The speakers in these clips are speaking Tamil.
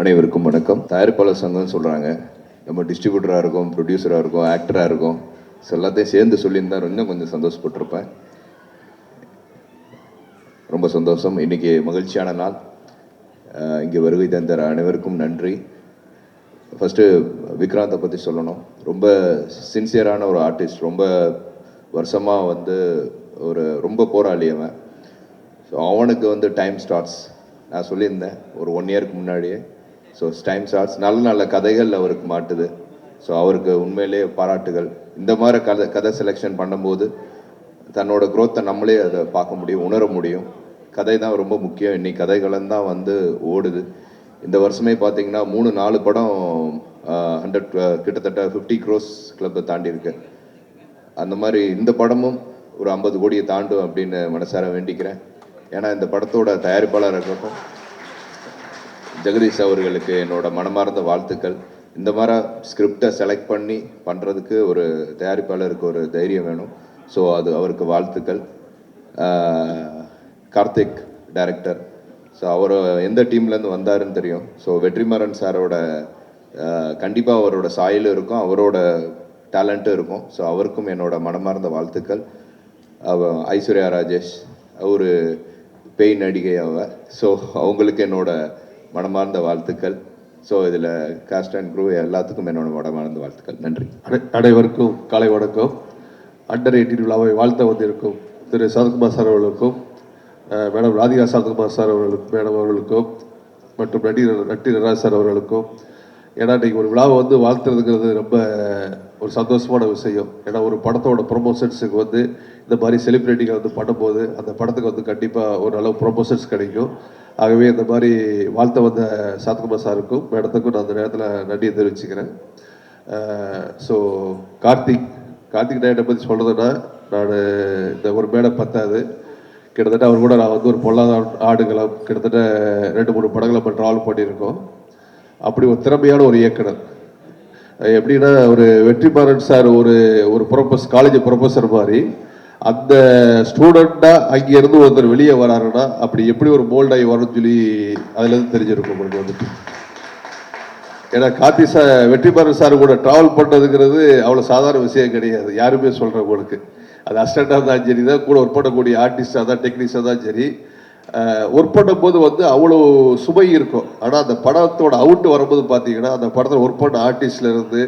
அனைவருக்கும் வணக்கம். தயாரிப்பாளர் சங்கம்னு சொல்கிறாங்க. நம்ம டிஸ்ட்ரிபியூட்டராக இருக்கும், ப்ரொடியூசராக இருக்கும், ஆக்டராக இருக்கும். ஸோ எல்லாத்தையும் சேர்ந்து சொல்லியிருந்தா இன்னும் கொஞ்சம் சந்தோஷப்பட்டிருப்பேன். ரொம்ப சந்தோஷம். இன்றைக்கி மகிழ்ச்சியான நாள். இங்கே வருகை தந்த அனைவருக்கும் நன்றி. ஃபஸ்ட்டு விக்ராந்தை பற்றி சொல்லணும். ரொம்ப சின்சியரான ஒரு ஆர்டிஸ்ட். ரொம்ப வருஷமாக ரொம்ப போராளி அவன். ஸோ அவனுக்கு டைம் ஸ்டார்ட்ஸ் நான் சொல்லியிருந்தேன் ஒரு 1 இயருக்கு முன்னாடியே. ஸோ டைம் ஸ்டார்ட்ஸ் நல்ல கதைகள் அவருக்கு மாட்டுது. ஸோ அவருக்கு உண்மையிலே பாராட்டுகள். இந்த மாதிரி கதை செலெக்ஷன் பண்ணும்போது தன்னோட க்ரோத்தை நம்மளே அதை பார்க்க முடியும், உணர முடியும். கதை தான் ரொம்ப முக்கியம். இன்னைக்கு கதைகளும் தான் ஓடுது. இந்த வருஷமே பார்த்தீங்கன்னா 3-4 படம் 100 கிட்டத்தட்ட 50 crores கிளப்பை தாண்டி இருக்கு. அந்த மாதிரி இந்த படமும் ஒரு 50 கோடியை தாண்டும் அப்படின்னு மனசார வேண்டிக்கிறேன். ஏன்னா இந்த படத்தோட தயாரிப்பாளர் இருக்கட்டும் ஜெகதீஷ் அவர்களுக்கு என்னோட மனமார்ந்த வாழ்த்துக்கள். இந்த மாதிரி ஸ்கிரிப்டை செலக்ட் பண்ணி பண்ணுறதுக்கு ஒரு தயாரிப்பாளருக்கு ஒரு தைரியம் வேணும். ஸோ அது அவருக்கு வாழ்த்துக்கள். கார்த்திக் டைரக்டர். ஸோ அவர் எந்த டீம்லேருந்து வந்தாருன்னு தெரியும். ஸோ வெற்றிமாறன் சாரோட கண்டிப்பாக அவரோட சாயலும் இருக்கும், அவரோட டேலண்ட்டும் இருக்கும். ஸோ அவருக்கும் என்னோட மனமார்ந்த வாழ்த்துக்கள். ஐஸ்வர்யா ராஜேஷ் ஒரு பேய் நடிகை ஸோ அவங்களுக்கு என்னோட மனமார்ந்த வாழ்த்துக்கள். ஸோ இதில் காஸ்ட் அண்ட் க்ரூ எல்லாத்துக்கும் என்னோட மனமார்ந்த வாழ்த்துக்கள். நன்றி. அனைவருக்கும் காலை வணக்கம். அண்டர் 18 விழாவை வாழ்த்த வந்திருக்கும் திரு சரத்குமார் சார் அவர்களுக்கும், மேடம் ராதிகா சரத்குமார் சார் அவர்களுக்கும் மற்றும் நட்டி நடராஜ் சார் அவர்களுக்கும். ஏன்னா இன்றைக்கி ஒரு விழாவை வாழ்த்துறதுங்கிறது ரொம்ப ஒரு சந்தோஷமான விஷயம். ஏன்னா ஒரு படத்தோட ப்ரொமோஷன்ஸுக்கு இந்த மாதிரி செலிப்ரிட்டிகள் பண்ணும்போது அந்த படத்துக்கு கண்டிப்பாக ஒரு அளவு ப்ரொமோஷன்ஸ் கிடைக்கும். ஆகவே இந்த மாதிரி வாழ்த்த வந்த சரத்குமார் சாருக்கும் மேடத்துக்கும் நான் அந்த நேரத்தில் நன்றியை தெரிவிச்சுக்கிறேன். ஸோ கார்த்திக் டைரக்டரை பற்றி சொல்கிறதுன்னா நான் இந்த ஒரு மேடம் பத்தாது. கிட்டத்தட்ட அவர் கூட நான் ஒரு பொல்லாத ஆடுகளம் கிட்டத்தட்ட 2-3 படங்களை நம்ம ட்ராவல் பண்ணியிருக்கோம். அப்படி ஒரு திறமையான ஒரு இயக்குனர். எப்படின்னா ஒரு வெற்றிமாறன் சார் ஒரு காலேஜ் ப்ரொஃபஸர் மாதிரி அந்த ஸ்டூடெண்ட்டாக அங்கேருந்து ஒருத்தர் வெளியே வராருன்னா அப்படி எப்படி ஒரு மோல்டாகி வரும்னு சொல்லி அதுலேருந்து தெரிஞ்சிருக்கும் உங்களுக்கு ஏன்னா வெற்றிமாறன் சார் கூட ட்ராவல் பண்ணுறதுங்கிறது அவ்வளோ சாதாரண விஷயம் கிடையாது. யாருமே சொல்கிறவங்களுக்கு அது அசிஸ்டண்டாக இருந்தாலும் சரி தான், கூட ஒர்க் பண்ணக்கூடிய ஆர்டிஸ்டாக தான், டெக்னீஷியனாக தான் சரி, ஒர்க் பண்ணும்போது அவ்வளோ சுமை இருக்கும். ஆனால் அந்த படத்தோட அவுட்டு வரும்போது பார்த்தீங்கன்னா அந்த படத்தில் ஒர்க் பண்ண ஆர்டிஸ்ட்லேருந்து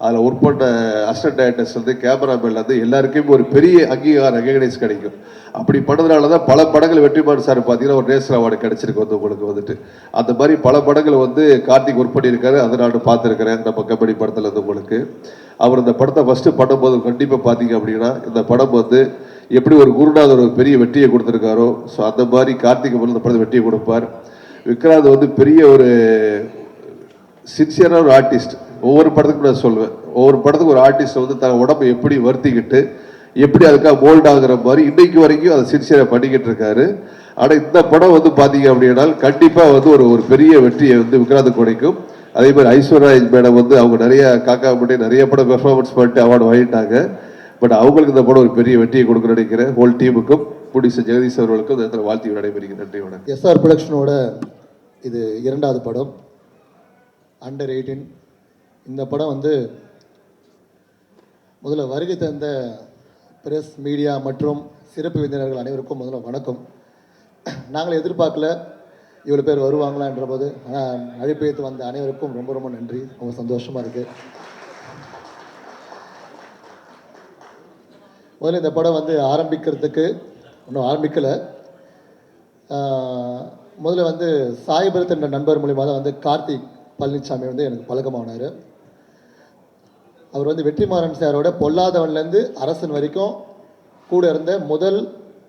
அதில் ஒர்க் பண்ண அசிஸ்டன்ட் டைரக்டர்ஸ்லேருந்து கேமராமேன்லேருந்து எல்லாருக்குமே ஒரு பெரிய அங்கீகாரம் ரெகக்னைஸ் கிடைக்கும். அப்படி பண்ணதுனால தான் பல படங்கள் வெற்றிமாறன் சார் பார்த்தீங்கன்னா ஒரு நேஷனல் அவார்டு கிடச்சிருக்கு உங்களுக்கு அந்த மாதிரி பல படங்கள் கார்த்திக் ஒர்க் பண்ணியிருக்காரு. அதை நான் பார்த்துருக்கிறேன் நம்ம கபடி படத்தில் உங்களுக்கு. அவர் இந்த படத்தை ஃபஸ்ட்டு பண்ணும்போது கண்டிப்பாக பார்த்தீங்க அப்படின்னா இந்த படம் எப்படி ஒரு குருநாதர் ஒரு பெரிய வெற்றியை கொடுத்துருக்காரோ ஸோ அந்த மாதிரி கார்த்திக் இந்த படத்தை வெற்றியை கொடுப்பார். விக்ராந்த் பெரிய ஒரு சின்சியரான ஒரு ஆர்டிஸ்ட். ஒவ்வொரு படத்துக்கும் நான் சொல்லுவேன், ஒவ்வொரு படத்துக்கு ஒரு ஆர்டிஸ்ட் தன் உடம்பை எப்படி வருத்திக்கிட்டு எப்படி அதுக்காக போல்ட் ஆகுற மாதிரி இன்னைக்கு வரைக்கும் அதை சின்சியராக பண்ணிக்கிட்டு இருக்காரு. ஆனால் இந்த படம் பார்த்தீங்க அப்படின்னா கண்டிப்பாக ஒரு பெரிய வெற்றியை விக்ராந்த் கிடைக்கும். அதே மாதிரி ஐஸ்வர்யா மேடம் அவங்க நிறைய காக்கா மட்டும் நிறைய படம் பெர்ஃபார்மன்ஸ் பண்ணிட்டு அவார்டு வாங்கிட்டாங்க. பட் அவங்களுக்கு இந்த படம் ஒரு பெரிய வெற்றியை கொடுக்க நினைக்கிறேன். ஹோல் டீமுக்கும் ப்ரொடியூசர் ஜெகதீஷ் அவர்களுக்கும் இந்த இடத்துல வாழ்த்து நடைபெறுகிறது. நன்றி வணக்கம். எஸ்ஆர் ப்ரொடக்ஷனோட இது 2வது படம் அண்டர் 18. இந்த படம் முதல்ல வருகை தந்த பிரஸ் மீடியா மற்றும் சிறப்பு விருந்தினர்கள் அனைவருக்கும் முதல்ல வணக்கம். நாங்கள் எதிர்பார்க்கல இவ்வளோ பேர் வருவாங்களான்ற போது, ஆனால் அழைப்பேற்று வந்த அனைவருக்கும் ரொம்ப ரொம்ப நன்றி. ரொம்ப சந்தோஷமாக இருக்குது. முதல்ல இந்த படம் ஆரம்பிக்கிறதுக்கு இன்னும் ஆரம்பிக்கலை. முதல்ல சாய்பரத் என்ற நண்பர் மூலிமா தான் கார்த்திக் பழனிசாமி எனக்கு பழக்கமானார். அவர் வெற்றிமாறன் சாரோட பொல்லாதவன்லேருந்து அரசன் வரைக்கும் கூட இருந்த முதல்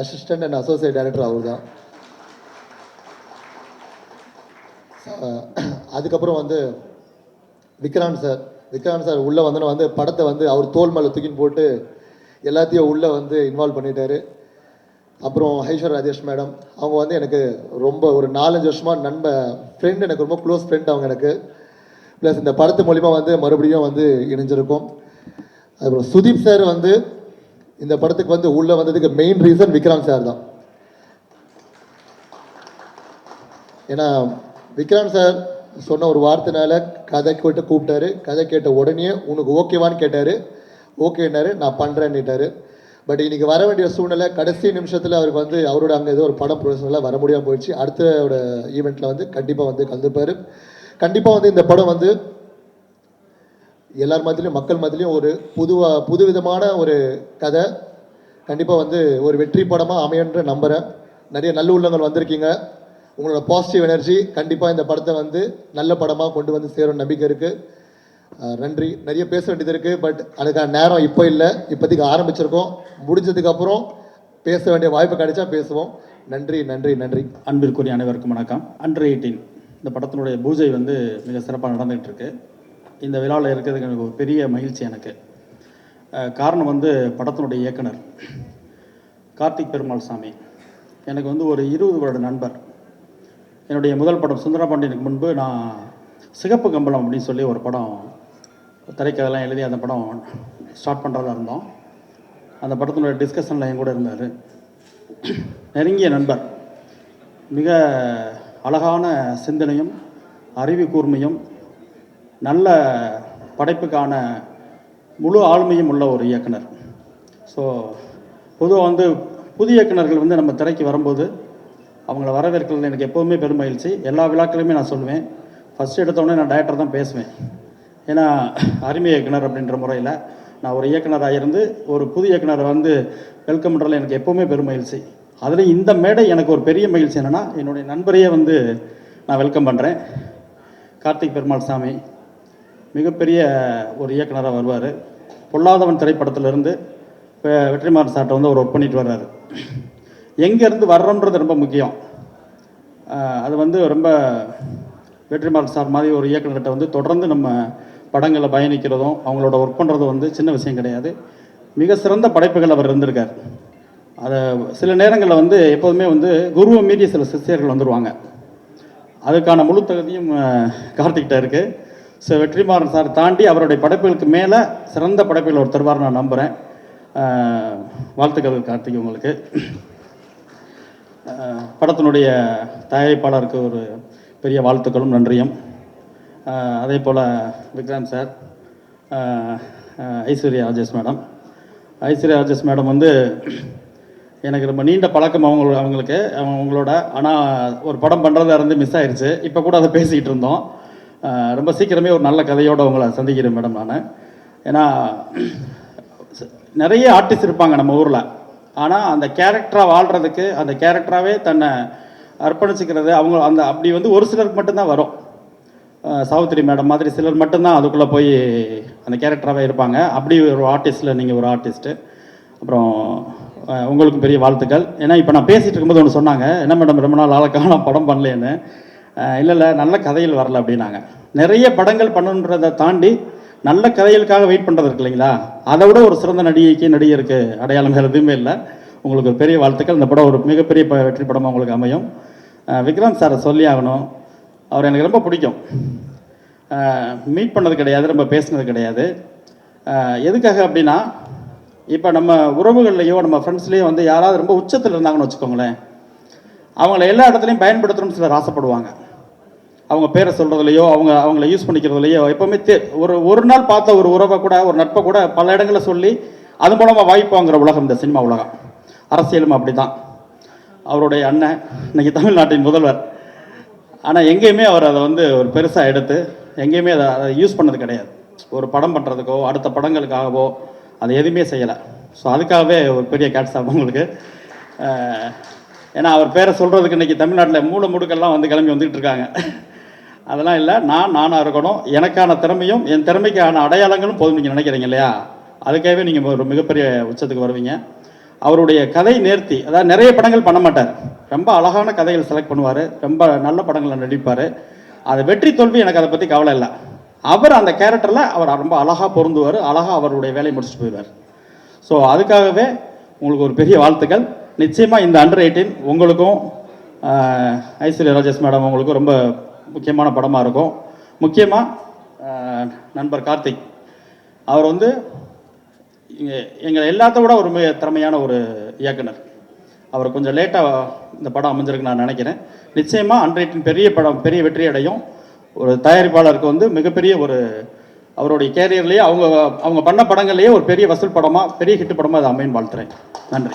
அசிஸ்டன்ட் அண்ட் அசோசியேட் டைரக்டர் அவர் தான். அதுக்கப்புறம் விக்ராந்த் சார் உள்ளே படத்தை அவர் தோல் மேலே தூக்கின்னு போட்டு எல்லாத்தையும் உள்ளே இன்வால்வ் பண்ணிட்டாரு. அப்புறம் ஐஸ்வர்யா ராஜேஷ் மேடம் அவங்க எனக்கு ரொம்ப ஒரு 4-5 வருஷமாக ஃப்ரெண்டு, எனக்கு ரொம்ப க்ளோஸ் ஃப்ரெண்ட் அவங்க எனக்கு. ப்ளஸ் இந்த படத்து மூலிமா மறுபடியும் இணைஞ்சிருக்கும். அதுக்கப்புறம் சுதீப் சார் இந்த படத்துக்கு உள்ளே வந்ததுக்கு மெயின் ரீசன் விக்ராந்த் சார் தான். ஏன்னா விக்ராந்த் சார் சொன்ன ஒரு வார்த்தைனால கதை கேட்டு கூப்பிட்டாரு. கதை கேட்ட உடனே உனக்கு ஓகேவான்னு கேட்டார். ஓகேன்னாரு. நான் பண்ணுறேன்னுட்டார். பட் இன்றைக்கி வர வேண்டிய சூழ்நிலை கடைசி நிமிஷத்தில் அவருக்கு வந்து அவரோட அங்கே ஏதோ ஒரு படம் ப்ரொஃபஷனலாக வர முடியாமல் போயிடுச்சு. அடுத்தோட ஈவெண்ட்டில் வந்து கண்டிப்பாக வந்து கலந்துப்பார். கண்டிப்பாக வந்து இந்த படம் வந்து எல்லார் மத்தியிலையும் மக்கள் மத்தியிலையும் ஒரு புதுவிதமான ஒரு கதை கண்டிப்பாக வந்து ஒரு வெற்றி படமாக அமையன்ற நம்புகிறேன். நிறைய நல்ல உள்ளங்கள் வந்திருக்கீங்க. உங்களோட பாசிட்டிவ் எனர்ஜி கண்டிப்பாக இந்த படத்தை வந்து நல்ல படமாக கொண்டு வந்து சேரும் நம்பிக்கை இருக்குது. நன்றி. நிறைய பேச வேண்டியது இருக்குது. பட் அதுக்கான நேரம் இப்போ இல்லை. இப்போதைக்கு ஆரம்பிச்சிருக்கோம். முடிஞ்சதுக்கப்புறம் பேச வேண்டிய வாய்ப்பு கிடைச்சா பேசுவோம். நன்றி நன்றி நன்றி. அன்பிற்குரிய அனைவருக்கும் வணக்கம். அண்டர் 18 இந்த படத்தினுடைய பூஜை வந்து மிக சிறப்பாக நடந்துகிட்டு இருக்கு. இந்த விழாவில் இருக்கிறதுக்கு எனக்கு ஒரு பெரிய மகிழ்ச்சி எனக்கு. காரணம் வந்து படத்தினுடைய இயக்குனர் கார்த்திக் பெருமாள் சாமி எனக்கு வந்து ஒரு 20 வருட நண்பர். என்னுடைய முதல் படம் சுந்தரபாண்டியனுக்கு முன்பு நான் சிகப்பு கம்பளம் அப்படின்னு சொல்லி ஒரு படம் திரைக்கதெல்லாம் எழுதி அந்த படம் ஸ்டார்ட் பண்ணுறதா இருந்தோம். அந்த படத்தினுடைய டிஸ்கஷனில் என் கூட இருந்தார். நெருங்கிய நண்பர். மிக அழகான சிந்தனையும் அறிவு கூர்மையும் நல்ல படைப்புக்கான முழு ஆளுமையும் உள்ள ஒரு இயக்குனர். ஸோ பொதுவாக வந்து புதிய இயக்குனர்கள் வந்து நம்ம திரைக்கு வரும்போது அவங்கள வரவேற்கிறது எனக்கு எப்போவுமே பெருமகிழ்ச்சி. எல்லா விழாக்களுமே நான் சொல்லுவேன், ஃபஸ்ட்டு எடுத்தோடனே நான் டைரக்டர் தான் பேசுவேன். ஏன்னா அருமை இயக்குனர் அப்படின்ற முறையில் நான் ஒரு இயக்குனராக இருந்து ஒரு புதிய இயக்குனரை வந்து வெல்கம் பண்ணுறதுல எனக்கு எப்போவுமே பெருமகிழ்ச்சி. அதில் இந்த மேடை எனக்கு ஒரு பெரிய மகிழ்ச்சி என்னென்னா என்னுடைய நண்பரையே வந்து நான் வெல்கம் பண்ணுறேன். கார்த்திக் பெருமாள் சாமி மிகப்பெரிய ஒரு இயக்குனராக வருவார். பொல்லாதவன் திரைப்படத்திலிருந்து வெற்றிமாறன் சார்ட்ட வந்து அவர் ஒர்க் பண்ணிட்டு வர்றாரு. எங்கேருந்து வர்றோன்றது ரொம்ப முக்கியம். அது வந்து ரொம்ப வெற்றிமாறன் சார் மாதிரி ஒரு இயக்குனர்கிட்ட வந்து தொடர்ந்து நம்ம படங்களை பயணிக்கிறதும் அவங்களோட ஒர்க் பண்ணுறதும் வந்து சின்ன விஷயம் கிடையாது. மிக சிறந்த படைப்புகள் அவர் இருந்திருக்கார். அதை சில நேரங்களில் வந்து எப்போதுமே வந்து குருவை மீறிய சில சிஷ்யர்கள் வந்துடுவாங்க. அதுக்கான முழு தகுதியும் கார்த்திக்கிட்ட இருக்குது. ஸோ வெற்றிமாறன் சார் தாண்டி அவருடைய படைப்புகளுக்கு மேலே சிறந்த படைப்புகள் ஒரு தருவார் நான் நம்புகிறேன். வாழ்த்துக்கள் கார்த்திக் உங்களுக்கு. படத்தினுடைய தயாரிப்பாளருக்கு ஒரு பெரிய வாழ்த்துக்களும் நன்றியும். அதே போல் விக்ராந்த் சார், ஐஸ்வர்யா ராஜேஷ் மேடம் வந்து எனக்கு ரொம்ப நீண்ட பழக்கம் அவங்களுக்கு அவங்களோட. ஆனால் ஒரு படம் பண்ணுறதா இருந்து மிஸ் ஆயிடுச்சு. இப்போ கூட அதை பேசிக்கிட்டு இருந்தோம். ரொம்ப சீக்கிரமே ஒரு நல்ல கதையோடு அவங்கள சந்திக்கிறேன் மேடம் நான். ஏன்னா நிறைய ஆர்டிஸ்ட் இருப்பாங்க நம்ம ஊரில். ஆனால் அந்த கேரக்டராக வாழ்கிறதுக்கு அந்த கேரக்டராகவே தன்னை அர்ப்பணிச்சுக்கிறது அவங்க அந்த அப்படி வந்து ஒரு சிலருக்கு மட்டும்தான் வரும். சாவித்திரி மேடம் மாதிரி சிலர் மட்டும்தான் அதுக்குள்ளே போய் அந்த கேரக்டராகவே இருப்பாங்க. அப்படி ஒரு ஆர்டிஸ்டில் நீங்கள் ஒரு ஆர்டிஸ்ட்டு. அப்புறம் உங்களுக்கும் பெரிய வாழ்த்துக்கள். ஏன்னா இப்போ நான் பேசிகிட்டு இருக்கும்போது ஒன்று சொன்னாங்க, என்ன மேடம் ரொம்ப நாள் ஆளுக்காக நான் படம் பண்ணலேன்னு. இல்லை நல்ல கதைகள் வரல அப்படின்னாங்க. நிறைய படங்கள் பண்ணுன்றதை தாண்டி நல்ல கதைகளுக்காக வெயிட் பண்ணுறது இருக்கு இல்லைங்களா, அதை விட ஒரு சிறந்த நடிகருக்கு அடையாளம் வேறு எதுவுமே இல்லை. உங்களுக்கு ஒரு பெரிய வாழ்த்துக்கள். இந்த படம் ஒரு மிகப்பெரிய வெற்றி படமாக உங்களுக்கு அமையும். விக்ராந்த் சாரை சொல்லி ஆகணும். அவர் எனக்கு ரொம்ப பிடிக்கும். மீட் பண்ணது கிடையாது, ரொம்ப பேசினது கிடையாது. எதுக்காக அப்படின்னா, இப்போ நம்ம உறவுகள்லையோ நம்ம ஃப்ரெண்ட்ஸ்லேயோ வந்து யாராவது ரொம்ப உச்சத்தில் இருந்தாங்கன்னு வச்சுக்கோங்களேன், அவங்கள எல்லா இடத்துலையும் பயன்படுத்தணும்னு சிலர் ஆசைப்படுவாங்க. அவங்க பேரை சொல்கிறதுலையோ அவங்கள யூஸ் பண்ணிக்கிறதுலையோ எப்போவுமே ஒரு நாள் பார்த்த ஒரு உறவை கூட ஒரு நட்பை கூட பல இடங்களில் சொல்லி அது மூலமாக வாய்ப்பு வாங்குகிற உலகம் இந்த சினிமா உலகம். அரசியலும் அப்படி தான். அவருடைய அண்ணன் இன்னைக்கு தமிழ்நாட்டின் முதல்வர். ஆனால் எங்கேயுமே அவர் அதை வந்து ஒரு பெருசாக எடுத்து எங்கேயுமே அதை யூஸ் பண்ணது கிடையாது. ஒரு படம் பண்ணுறதுக்கோ அடுத்த படங்களுக்காகவோ அதை எதுவுமே செய்யலை. ஸோ அதுக்காகவே ஒரு பெரிய கேட்ஸ் ஆகும் உங்களுக்கு. ஏன்னா அவர் பேரை சொல்கிறதுக்கு இன்றைக்கி தமிழ்நாட்டில் மூல முடுக்கெல்லாம் வந்து கிளம்பி வந்துக்கிட்டு இருக்காங்க. அதெல்லாம் இல்லை, நானாக இருக்கணும். எனக்கான திறமையும் என் திறமைக்கான அடையாளங்களும் போதும் நீங்கள் நினைக்கிறீங்க இல்லையா, அதுக்காகவே நீங்கள் ஒரு மிகப்பெரிய உச்சத்துக்கு வருவீங்க. அவருடைய கதை நேர்த்தி, அதாவது நிறைய படங்கள் பண்ண மாட்டார், ரொம்ப அழகான கதைகள் செலக்ட் பண்ணுவார், ரொம்ப நல்ல படங்களை நடிப்பார். அது வெற்றி தோல்வி எனக்கு அதை பற்றி கவலை இல்லை. அவர் அந்த கேரக்டரில் அவர் ரொம்ப அழகாக பொருந்துவார், அழகாக அவருடைய வேலையை முடிச்சுட்டு போயிடுவார். ஸோ அதுக்காகவே உங்களுக்கு ஒரு பெரிய வாழ்த்துக்கள். நிச்சயமாக இந்த அண்டர் 18 உங்களுக்கும் ஐஸ்வர்யா ராஜேஷ் மேடம் உங்களுக்கும் ரொம்ப முக்கியமான படமாக இருக்கும். முக்கியமாக நண்பர் கார்த்திக் அவர் வந்து எங்களை எல்லாத்த விட ஒரு திறமையான ஒரு இயக்குனர். அவர் கொஞ்சம் லேட்டாக இந்த படம் அமைஞ்சிருக்கு நான் நினைக்கிறேன். நிச்சயமாக அண்டர் 18 பெரிய படம், பெரிய வெற்றி அடையும். ஒரு தயாரிப்பாளருக்கு வந்து மிகப்பெரிய ஒரு அவருடைய கேரியர்லேயே அவங்க பண்ண படங்கள்லேயே ஒரு பெரிய வசூல் படமாக பெரிய ஹிட் படமாக அது அமைன்னு வாழ்த்துறேன். நன்றி.